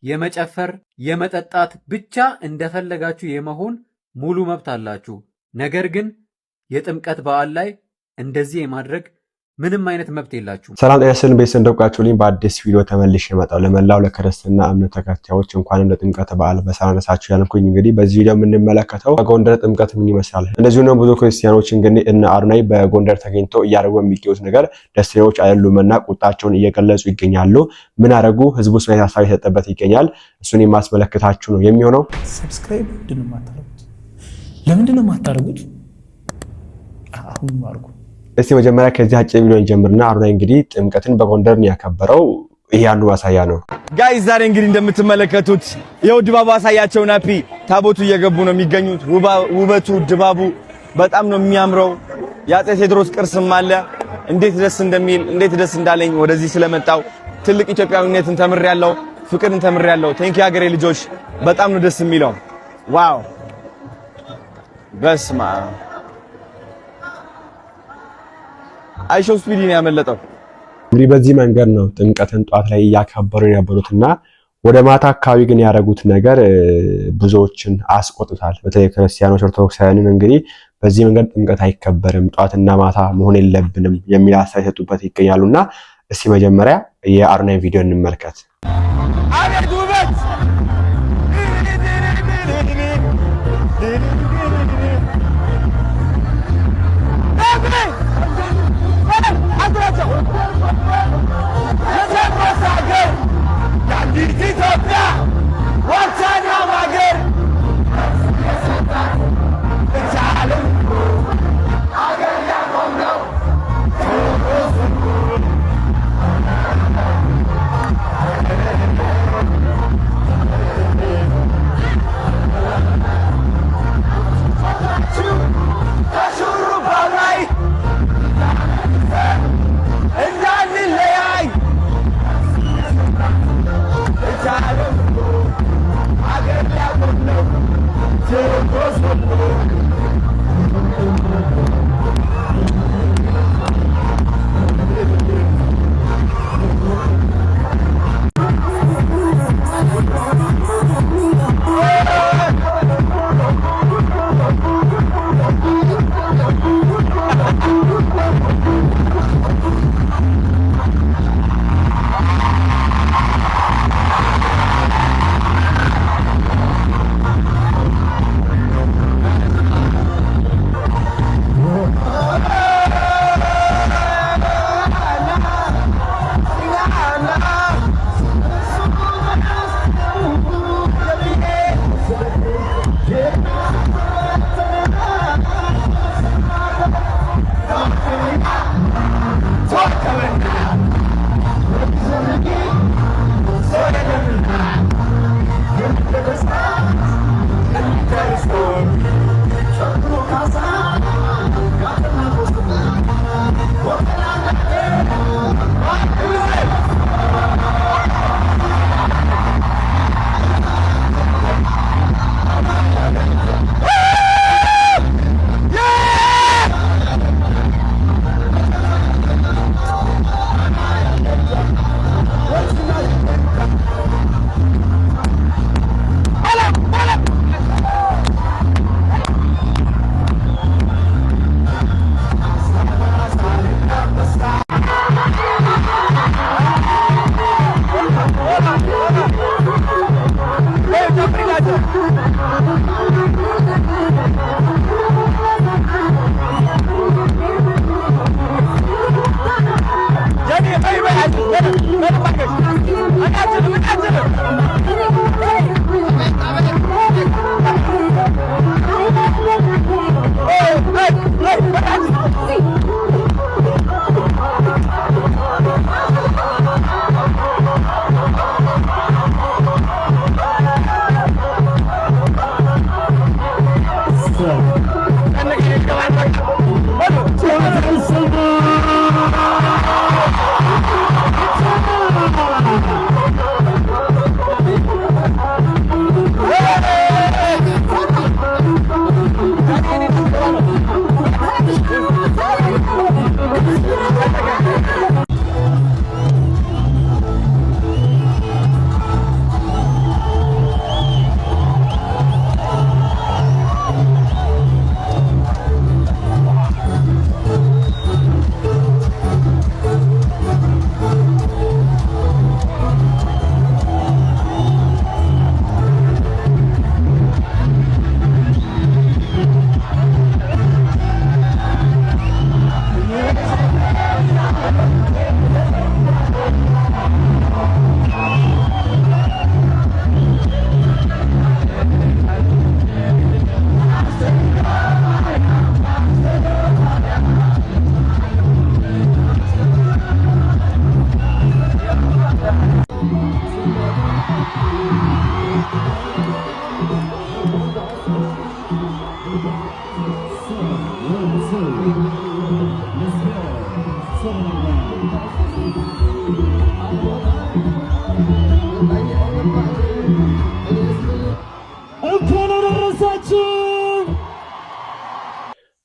የመጨፈር የመጠጣት ብቻ እንደፈለጋችሁ የመሆን ሙሉ መብት አላችሁ። ነገር ግን የጥምቀት በዓል ላይ እንደዚህ የማድረግ ምንም አይነት መብት የላችሁም። ሰላም ጤና ይስጥልኝ ቤተሰብ እንደውቃችሁልኝ በአዲስ ቪዲዮ ተመልሼ መጣሁ። ለመላው ለክርስትና እምነት ተከታዮች እንኳን ለጥምቀት በዓል በሰላም አደረሳችሁ ያልኩኝ። እንግዲህ በዚህ ቪዲዮ የምንመለከተው በጎንደር ጥምቀት ምን ይመስላል፣ እንደዚሁ ነው ብዙ ክርስቲያኖች እንግዲህ እነ አዶናይ በጎንደር ተገኝተው እያደረጉ የሚገኙት ነገር ደስተኞች አይደሉምና ቁጣቸውን እየገለጹ ይገኛሉ። ምን አደረጉ? ህዝቡ ስለ ሀሳብ የሰጠበት ይገኛል። እሱን የማስመለከታችሁ ነው የሚሆነው። ሰብስክራይብ ለምንድን ነው የማታደርጉት? አሁን ማርኩ። እስቲ መጀመሪያ ከዚህ አጭር ቪዲዮ እንጀምርና አዶናይ እንግዲህ ጥምቀትን በጎንደር ነው ያከበረው። ይሄ አንዱ ማሳያ ነው። ጋይስ ዛሬ እንግዲህ እንደምትመለከቱት ይኸው ድባቡ አሳያቸው። ናፒ ታቦቱ እየገቡ ነው የሚገኙት። ውበቱ ድባቡ በጣም ነው የሚያምረው። የአፄ ቴዎድሮስ ቅርስም አለ። እንዴት ደስ እንደሚል እንዴት ደስ እንዳለኝ ወደዚህ ስለመጣው ትልቅ ኢትዮጵያዊነትን ተምሬያለሁ፣ ፍቅርን ተምሬያለሁ። ቴንክ ዩ ሀገሬ ልጆች፣ በጣም ነው ደስ የሚለው። ዋው በስማ አይሾ ስፒዲ ነው ያመለጠው። እንግዲህ በዚህ መንገድ ነው ጥምቀትን ጧት ላይ እያከበሩ የነበሩትና ወደ ማታ አካባቢ ግን ያደረጉት ነገር ብዙዎችን አስቆጥቷል። በተለይ ክርስቲያኖች ኦርቶዶክሳውያንን እንግዲህ በዚህ መንገድ ጥምቀት አይከበርም፣ ጧትና ማታ መሆን የለብንም የሚል ሀሳብ የሰጡበት ይገኛሉና እስቲ መጀመሪያ የአዶናይ ቪዲዮ እንመልከት። አቤት ውበት!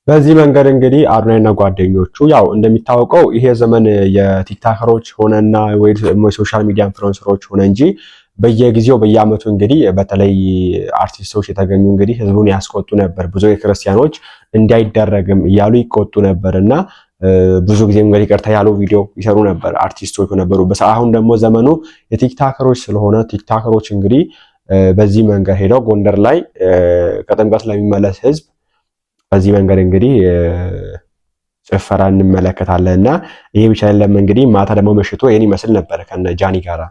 በዚህ መንገድ እንግዲህ አዶናይና ጓደኞቹ ያው እንደሚታወቀው ይሄ ዘመን የቲክታከሮች ሆነና ወይ ሶሻል ሚዲያ ኢንፍሉዌንሰሮች ሆነ እንጂ በየጊዜው በየአመቱ እንግዲህ በተለይ አርቲስቶች የተገኙ እንግዲህ ህዝቡን ያስቆጡ ነበር። ብዙ የክርስቲያኖች እንዳይደረግም እያሉ ይቆጡ ነበርና ብዙ ጊዜም እንግዲህ ይቅርታ ያለው ቪዲዮ ይሰሩ ነበር አርቲስቶች ነበሩ። አሁን ደግሞ ዘመኑ የቲክታከሮች ስለሆነ ቲክታከሮች እንግዲህ በዚህ መንገድ ሄደው ጎንደር ላይ ከጥምቀት ለሚመለስ ህዝብ በዚህ መንገድ እንግዲህ ጭፈራ እንመለከታለን እና ይሄ ብቻ አይደለም እንግዲህ ማታ ደግሞ ምሽቱ ይሄን ይመስል ነበር ከነ ጃኒ ጋራ።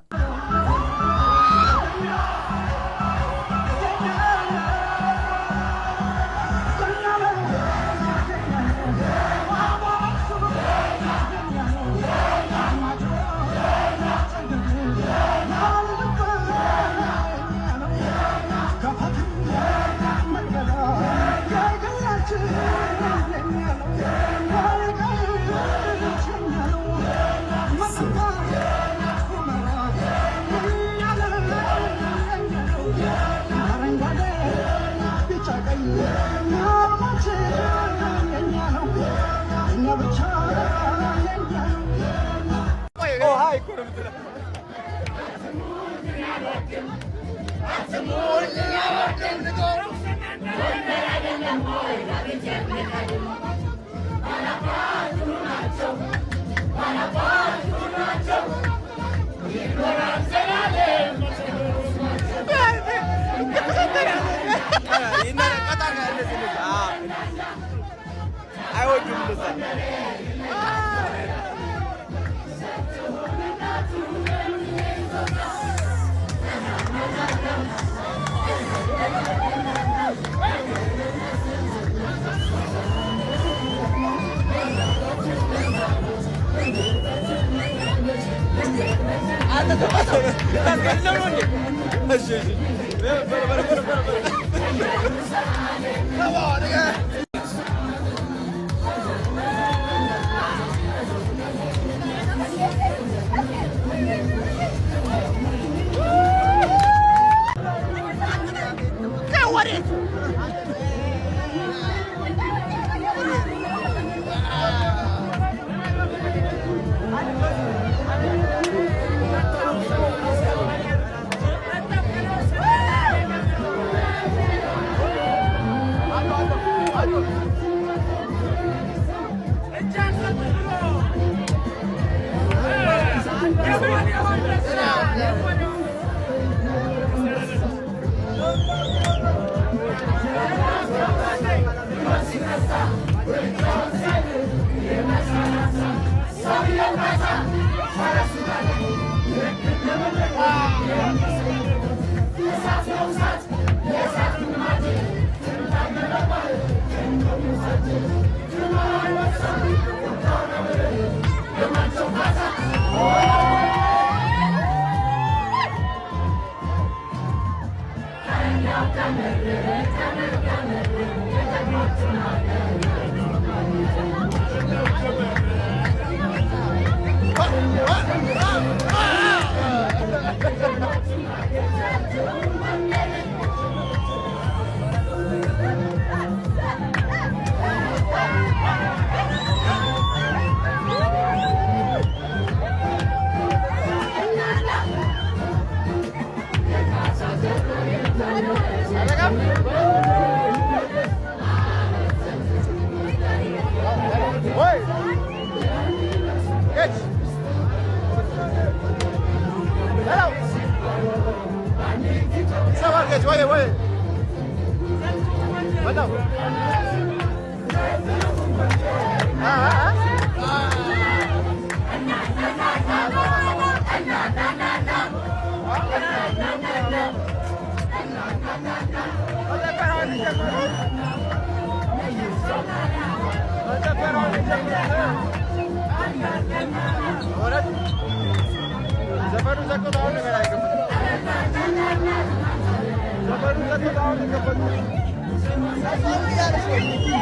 ዘፈኑ ዘግቶ አሁን ነገር አይገባም።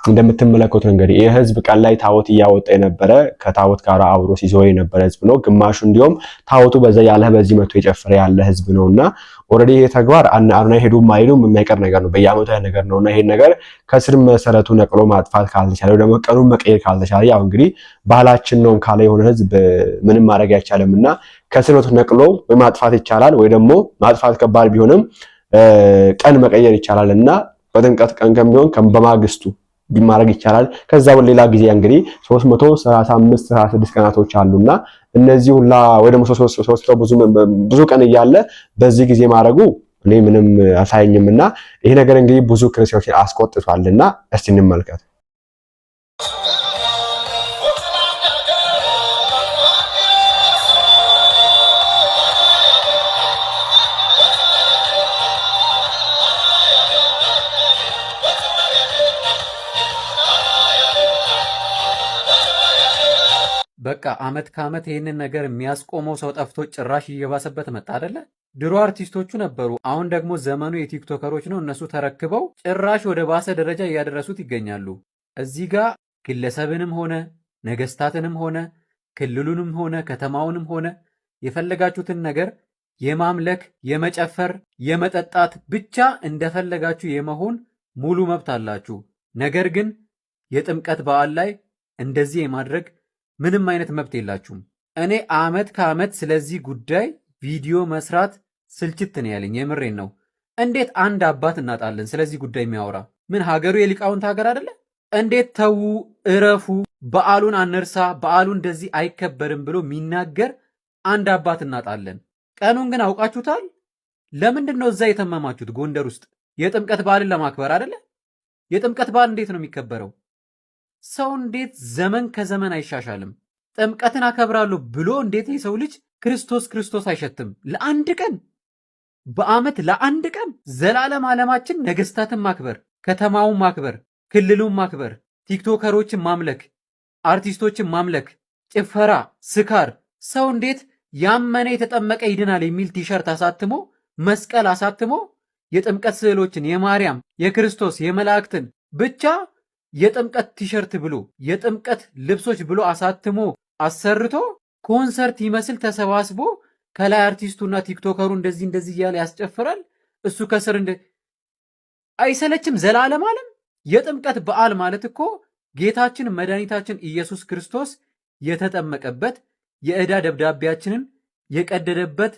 እንደምትመለከቱት እንግዲህ ይህ ህዝብ ቀን ላይ ታቦት እያወጣ የነበረ ከታቦት ጋር አብሮ ሲዞር የነበረ ህዝብ ነው። ግማሹ እንዲሁም ታቦቱ በዛ ያለ በዚህ መቶ የጨፈረ ያለ ህዝብ ነውና ኦሬዲ ይሄ ተግባር አና ሄዱም አይሉም የማይቀር ነገር ነው፣ በየአመቱ ያ ነገር ነውና ይሄን ነገር ከስር መሰረቱ ነቅሎ ማጥፋት ካልተቻለ ደግሞ ቀኑን መቀየር ካልተቻለ ያው እንግዲህ ባህላችን ነው ካለ የሆነ ህዝብ ምንም ማድረግ አይቻልምና ከስር ነቅሎ ወይ ማጥፋት ይቻላል ወይ ደግሞ ማጥፋት ከባድ ቢሆንም ቀን መቀየር ይቻላልና በጥምቀት ቀን ከሚሆን በማግስቱ ቢማረግ ይቻላል። ከዛው ሌላ ጊዜ እንግዲህ 335 36 ቀናቶች አሉና እነዚህ ሁላ ወይ ደግሞ 300 ብዙ ቀን እያለ በዚህ ጊዜ ማረጉ እኔ ምንም አሳየኝምና ይሄ ነገር እንግዲህ ብዙ ክርስቲያኖችን አስቆጥቷልና እስቲ እንመልከት። በቃ አመት ከአመት ይህንን ነገር የሚያስቆመው ሰው ጠፍቶ ጭራሽ እየባሰበት መጣ አይደለ? ድሮ አርቲስቶቹ ነበሩ፣ አሁን ደግሞ ዘመኑ የቲክቶከሮች ነው። እነሱ ተረክበው ጭራሽ ወደ ባሰ ደረጃ እያደረሱት ይገኛሉ። እዚህ ጋር ግለሰብንም ሆነ ነገስታትንም ሆነ ክልሉንም ሆነ ከተማውንም ሆነ የፈለጋችሁትን ነገር የማምለክ የመጨፈር የመጠጣት ብቻ እንደፈለጋችሁ የመሆን ሙሉ መብት አላችሁ። ነገር ግን የጥምቀት በዓል ላይ እንደዚህ የማድረግ ምንም አይነት መብት የላችሁም። እኔ አመት ከአመት ስለዚህ ጉዳይ ቪዲዮ መስራት ስልችት ነው ያለኝ። የምሬን ነው። እንዴት አንድ አባት እናጣለን ስለዚህ ጉዳይ የሚያወራ? ምን ሀገሩ የሊቃውንት ሀገር አይደለ? እንዴት ተዉ እረፉ፣ በዓሉን አንርሳ፣ በዓሉ እንደዚህ አይከበርም ብሎ የሚናገር አንድ አባት እናጣለን። ቀኑን ግን አውቃችሁታል። ለምንድን ነው እዛ የተመማችሁት? ጎንደር ውስጥ የጥምቀት በዓልን ለማክበር አይደለ? የጥምቀት በዓል እንዴት ነው የሚከበረው? ሰው እንዴት ዘመን ከዘመን አይሻሻልም? ጥምቀትን አከብራለሁ ብሎ እንዴት የሰው ልጅ ክርስቶስ ክርስቶስ አይሸትም? ለአንድ ቀን በአመት ለአንድ ቀን ዘላለም ዓለማችን ነገስታትን ማክበር፣ ከተማውን ማክበር፣ ክልሉን ማክበር፣ ቲክቶከሮችን ማምለክ፣ አርቲስቶችን ማምለክ፣ ጭፈራ፣ ስካር። ሰው እንዴት ያመነ የተጠመቀ ይድናል የሚል ቲሸርት አሳትሞ መስቀል አሳትሞ የጥምቀት ስዕሎችን የማርያም የክርስቶስ የመላእክትን ብቻ የጥምቀት ቲሸርት ብሎ የጥምቀት ልብሶች ብሎ አሳትሞ አሰርቶ ኮንሰርት ይመስል ተሰባስቦ ከላይ አርቲስቱና ቲክቶከሩ እንደዚህ እያለ ያስጨፍራል። እሱ ከስር አይሰለችም? ዘላለም ዓለም የጥምቀት በዓል ማለት እኮ ጌታችን መድኃኒታችን ኢየሱስ ክርስቶስ የተጠመቀበት የዕዳ ደብዳቤያችንን የቀደደበት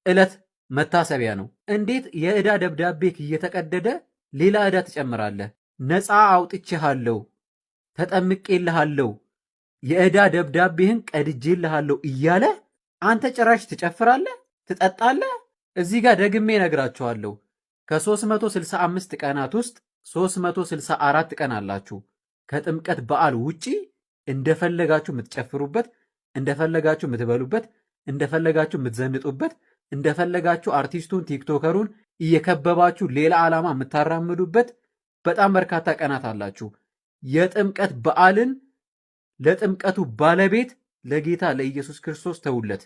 ዕለት መታሰቢያ ነው። እንዴት የዕዳ ደብዳቤ እየተቀደደ ሌላ ዕዳ ትጨምራለህ? ነፃ አውጥቼሃለሁ፣ ተጠምቄልሃለሁ፣ የዕዳ ደብዳቤህን ቀድጄልሃለሁ እያለ አንተ ጭራሽ ትጨፍራለህ፣ ትጠጣለህ። እዚህ ጋር ደግሜ እነግራችኋለሁ ከ365 ቀናት ውስጥ 364 ቀን አላችሁ። ከጥምቀት በዓል ውጪ እንደፈለጋችሁ የምትጨፍሩበት፣ እንደፈለጋችሁ የምትበሉበት፣ እንደፈለጋችሁ የምትዘንጡበት፣ እንደፈለጋችሁ አርቲስቱን ቲክቶከሩን እየከበባችሁ ሌላ ዓላማ የምታራምዱበት በጣም በርካታ ቀናት አላችሁ። የጥምቀት በዓልን ለጥምቀቱ ባለቤት ለጌታ ለኢየሱስ ክርስቶስ ተውለት።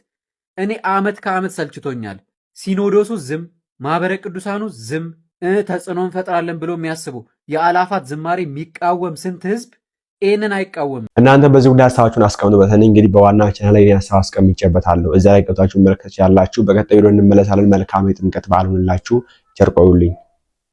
እኔ አመት ከአመት ሰልችቶኛል። ሲኖዶሱ ዝም፣ ማህበረ ቅዱሳኑ ዝም፣ ተጽዕኖ እንፈጥራለን ብሎ የሚያስቡ የአላፋት ዝማሬ የሚቃወም ስንት ህዝብ ይህንን አይቃወምም። እናንተ በዚህ ጉዳይ ሀሳባችሁን አስቀምጡበት። እኔ እንግዲህ በዋና ቻናል ላይ ሀሳብ አስቀምጬበታለሁ። እዛ ላይ ገብታችሁ መለከት ያላችሁ። በቀጣይ ቪዲዮ እንመለሳለን። መልካም የጥምቀት በዓል ሁንላችሁ። ቸር ቆዩልኝ።